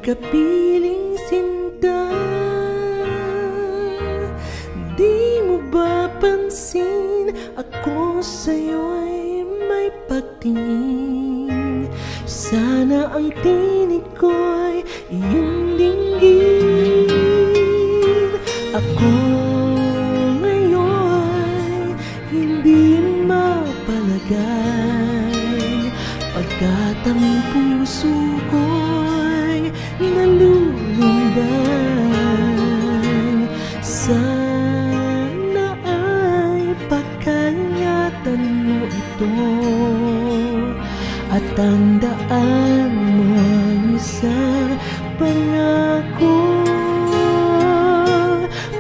kapiling sinta. Di mo ba pansin ako sa'yo'y may pagtingin? Sana ang tinig ko'y iyong dinggin. Ako ngayon hindi mapalagay, pagkat ang puso ko'y nalulumbay. Sana ay pagkaingatan mo ito at tandaan mo ang isang pangako.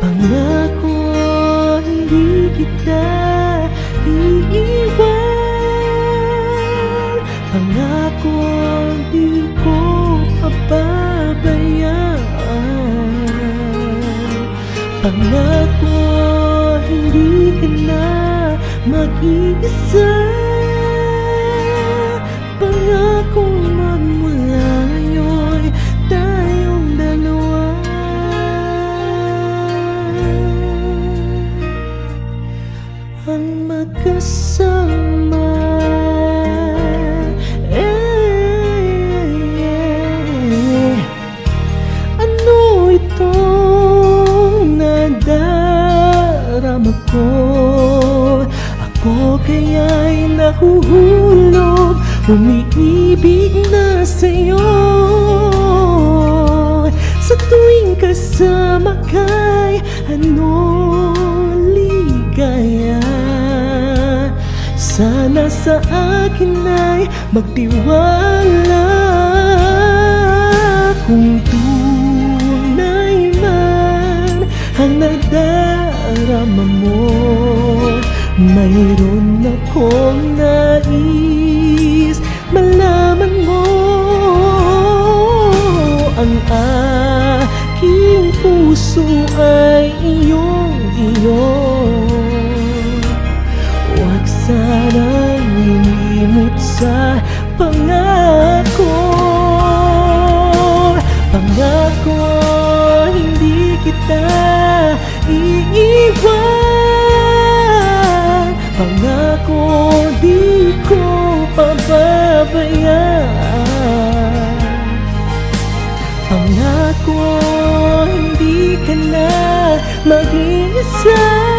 Pangako hindi kita iiwan. Pangako di ko pababayaan. Pangako hindi ka na mag-iisa. Pangako magmula ngayon tayong dalawa ang magkasama. Ano itong nadarama ko? Ako kaya'y nahuhulog, umiibig na sa'yo. Sa tuwing kasama ka'y ligaya. Sana sa akin ay magtiwala. Kung tunay man ang nadarama mo, mayroon akong nais malaman mo. Ang aking puso ay iyong-iyo. Huwag sanang ilimot sa pangako. Pangako hindi kita iiwan. Pangako di ko pababayaan. Pangako hindi ka na mag-iisa.